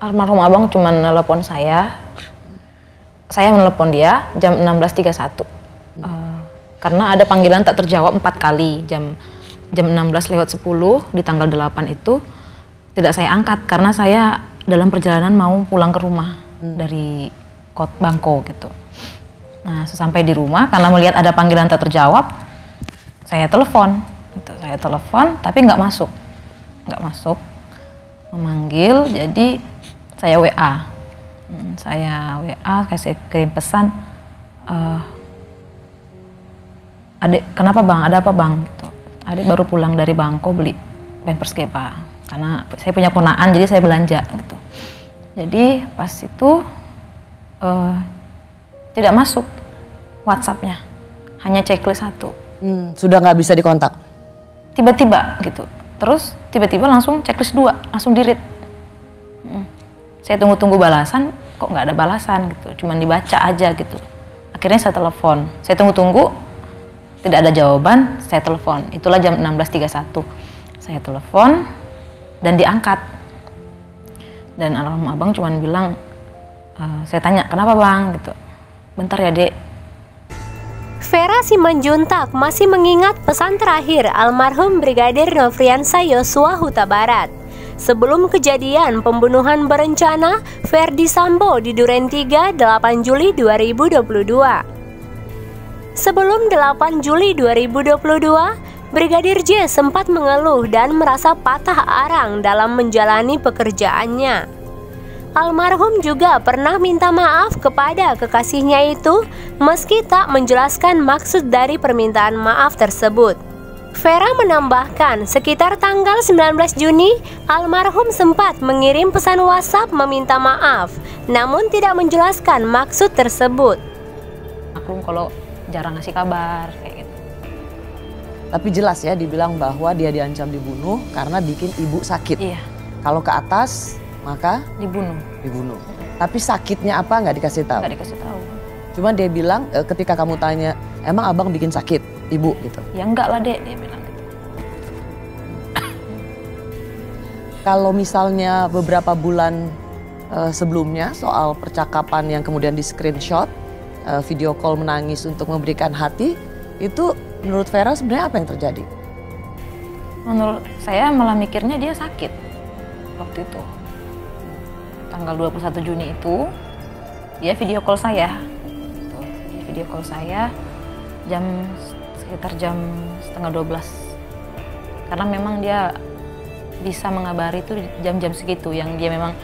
Almarhum abang cuma nelpon saya menelepon dia jam 16.31. Karena ada panggilan tak terjawab 4 kali, jam 16:10 di tanggal 8 itu tidak saya angkat karena saya dalam perjalanan mau pulang ke rumah dari Bangko gitu. Nah, sesampai di rumah karena melihat ada panggilan tak terjawab, saya telepon tapi nggak masuk, memanggil, jadi saya WA, kasih kirim pesan, adik kenapa bang, ada apa bang? Gitu. Adik baru pulang dari Bangko beli pampers Gepa, karena saya punya ponaan jadi saya belanja gitu. Jadi pas itu tidak masuk WhatsApp-nya, hanya checklist 1. Sudah nggak bisa dikontak? Tiba-tiba gitu, terus tiba-tiba langsung checklist 2, langsung di-read. Saya tunggu-tunggu balasan, kok nggak ada balasan gitu, cuman dibaca aja gitu. Akhirnya saya telepon, saya tunggu-tunggu, tidak ada jawaban, saya telepon. Itulah jam 16.31. Saya telepon dan diangkat. Dan almarhum abang cuman bilang, saya tanya, kenapa bang? Gitu. Bentar ya dek. Vera Simanjuntak masih mengingat pesan terakhir almarhum Brigadir Nofriansah Yosua Huta Barat. Sebelum kejadian pembunuhan berencana Verdi Sambo di Duren 3 8 Juli 2022. Sebelum 8 Juli 2022, Brigadir J sempat mengeluh dan merasa patah arang dalam menjalani pekerjaannya. Almarhum juga pernah minta maaf kepada kekasihnya itu meski tak menjelaskan maksud dari permintaan maaf tersebut. Vera menambahkan, sekitar tanggal 19 Juni, almarhum sempat mengirim pesan WhatsApp meminta maaf, namun tidak menjelaskan maksud tersebut. Maklum kalau jarang ngasih kabar, kayak gitu. Tapi jelas ya dibilang bahwa dia diancam dibunuh karena bikin ibu sakit. Iya. Kalau ke atas, maka dibunuh. Tapi sakitnya apa nggak dikasih tahu? Nggak dikasih tahu. Cuman dia bilang ketika kamu tanya, emang abang bikin sakit ibu gitu? Ya enggak lah dek, dia bilang gitu. Kalau misalnya beberapa bulan sebelumnya soal percakapan yang kemudian di screenshot, video call menangis untuk memberikan hati, itu menurut Vera sebenarnya apa yang terjadi? Menurut saya malah mikirnya dia sakit waktu itu. Tanggal 21 Juni itu, dia video call saya. Dia video call saya sekitar jam 11:30. Karena memang dia bisa mengabari itu jam-jam segitu yang dia memang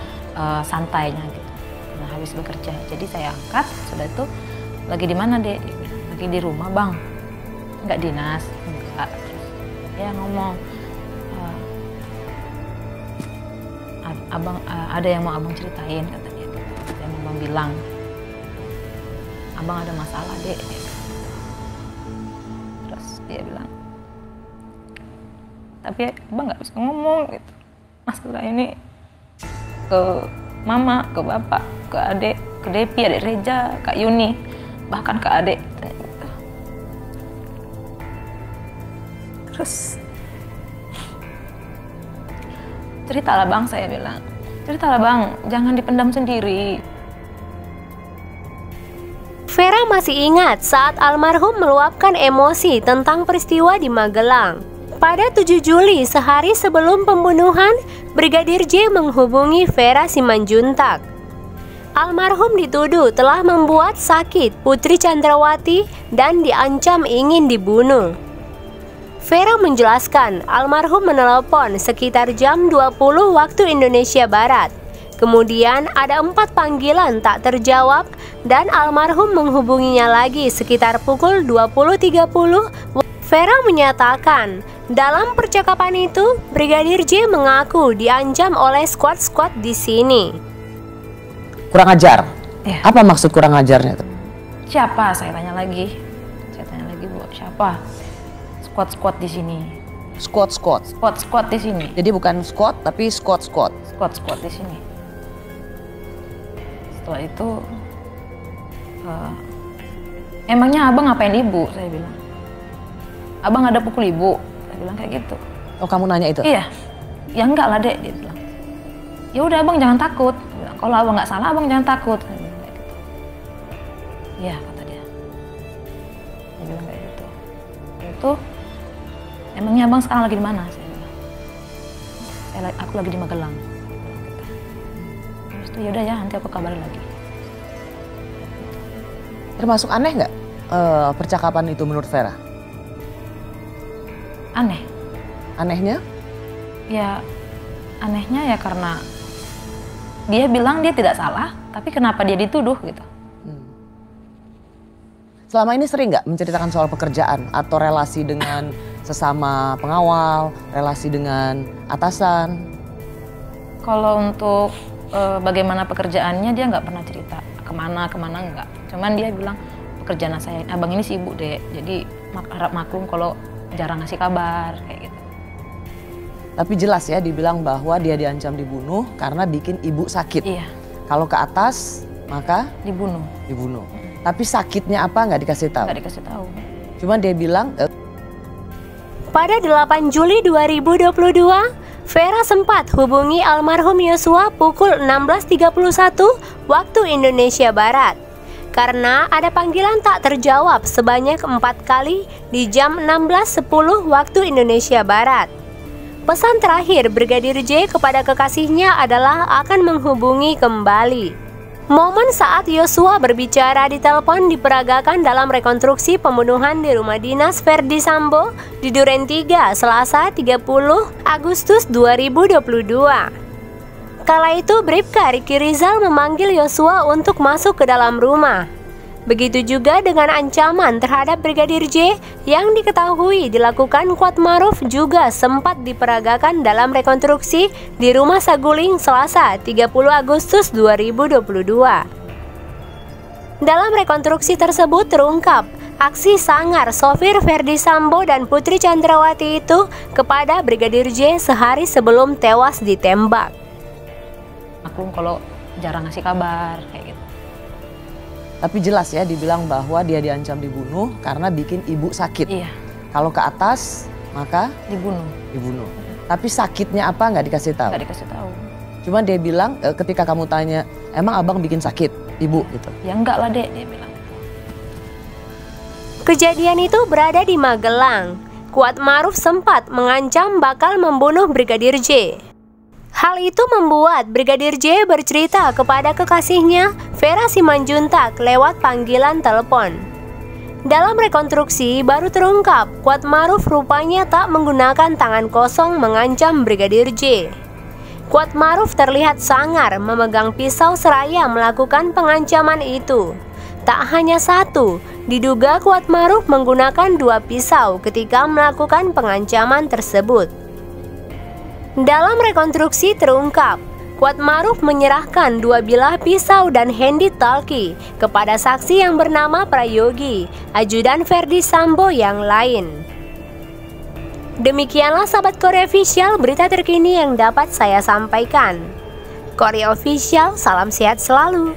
santainya gitu. Karena habis bekerja. Jadi saya angkat, sudah itu lagi di mana dek? Lagi di rumah bang. Enggak dinas, enggak. Terus dia ngomong, abang ada yang mau abang ceritain, kata dia. Dan abang bilang, abang ada masalah dek. Terus dia bilang, tapi abang nggak bisa ngomong gitu. Masalah ini ke mama, ke bapak, ke adik, ke Depi, adik Reja, Kak Yuni, bahkan ke adik. Terus ceritalah bang, saya bilang, ceritalah bang, jangan dipendam sendiri. Vera masih ingat saat almarhum meluapkan emosi tentang peristiwa di Magelang. Pada 7 Juli, sehari sebelum pembunuhan, Brigadir J menghubungi Vera Simanjuntak. Almarhum dituduh telah membuat sakit Putri Chandrawati dan diancam ingin dibunuh. Vera menjelaskan almarhum menelepon sekitar jam 20 waktu Indonesia Barat. Kemudian ada 4 panggilan tak terjawab dan almarhum menghubunginya lagi sekitar pukul 20.30. Vera menyatakan, dalam percakapan itu Brigadir J mengaku diancam oleh squad-squad di sini. Kurang ajar? Ya. Apa maksud kurang ajarnya? Siapa? Saya tanya lagi. Bu, siapa? Squad-squad di sini. Squad-squad? Squad-squad di sini. Jadi bukan squad, tapi squad-squad? Squad-squad di sini. Setelah itu, emangnya abang ngapain ibu? Saya bilang. Abang ada pukul ibu? Saya bilang kayak gitu. Oh, kamu nanya itu? Iya. Ya enggak lah dek, dia bilang. Ya udah abang jangan takut. kalau abang nggak salah abang jangan takut. Saya bilang kayak gitu. Iya kata dia. Dia bilang kayak gitu. Itu emangnya abang sekarang lagi di mana? Saya bilang. Aku lagi di Magelang. Terus itu yaudah ya nanti aku kabarin lagi. Termasuk aneh nggak percakapan itu menurut Vera? Aneh. Anehnya? Ya anehnya ya karena dia bilang dia tidak salah, tapi kenapa dia dituduh gitu. Selama ini sering nggak menceritakan soal pekerjaan atau relasi dengan sesama pengawal, relasi dengan atasan? Kalau untuk bagaimana pekerjaannya dia nggak pernah cerita kemana enggak. Cuman dia bilang pekerjaan saya, abang ini sibuk deh, jadi harap maklum kalau jarang ngasih kabar kayak gitu. Tapi jelas ya dibilang bahwa dia diancam dibunuh karena bikin ibu sakit. Iya. Kalau ke atas maka Dibunuh. dibunuh. Tapi sakitnya apa nggak dikasih tahu? Nggak dikasih tahu. Cuman dia bilang Pada 8 Juli 2022, Vera sempat hubungi almarhum Yosua pukul 16.31 waktu Indonesia Barat. Karena ada panggilan tak terjawab sebanyak 4 kali di jam 16.10 waktu Indonesia Barat. Pesan terakhir Brigadir J kepada kekasihnya adalah akan menghubungi kembali. Momen saat Yosua berbicara di telepon diperagakan dalam rekonstruksi pembunuhan di rumah dinas Verdi Sambo di Duren 3, Selasa 30 Agustus 2022. Kala itu Bribka Riki Rizal memanggil Yosua untuk masuk ke dalam rumah. Begitu juga dengan ancaman terhadap Brigadir J yang diketahui dilakukan Kuatmaruf juga sempat diperagakan dalam rekonstruksi di Rumah Saguling Selasa 30 Agustus 2022. Dalam rekonstruksi tersebut terungkap aksi sangar sopir Verdi Sambo dan Putri Chandrawati itu kepada Brigadir J sehari sebelum tewas ditembak. Maklum kalau jarang ngasih kabar kayak gitu. tapi jelas ya dibilang bahwa dia diancam dibunuh karena bikin ibu sakit. Iya. Kalau ke atas maka Dibunuh. dibunuh. Tapi sakitnya apa nggak dikasih tahu. Nggak dikasih tahu. Cuman dia bilang ketika kamu tanya, emang abang bikin sakit ibu gitu. Ya enggak lah dek, dia bilang. Kejadian itu berada di Magelang. Kuatmaruf sempat mengancam bakal membunuh Brigadir J. Hal itu membuat Brigadir J bercerita kepada kekasihnya, Vera Simanjuntak, lewat panggilan telepon. Dalam rekonstruksi baru terungkap, Kuatmaruf rupanya tak menggunakan tangan kosong mengancam Brigadir J. Kuatmaruf terlihat sangar memegang pisau seraya melakukan pengancaman itu. Tak hanya satu, diduga Kuatmaruf menggunakan 2 pisau ketika melakukan pengancaman tersebut. Dalam rekonstruksi terungkap, Kuatmaruf menyerahkan 2 bilah pisau dan handy talkie kepada saksi yang bernama Prayogi, ajudan Verdi Sambo yang lain. Demikianlah sahabat Korea Official, berita terkini yang dapat saya sampaikan. Korea Official, salam sehat selalu.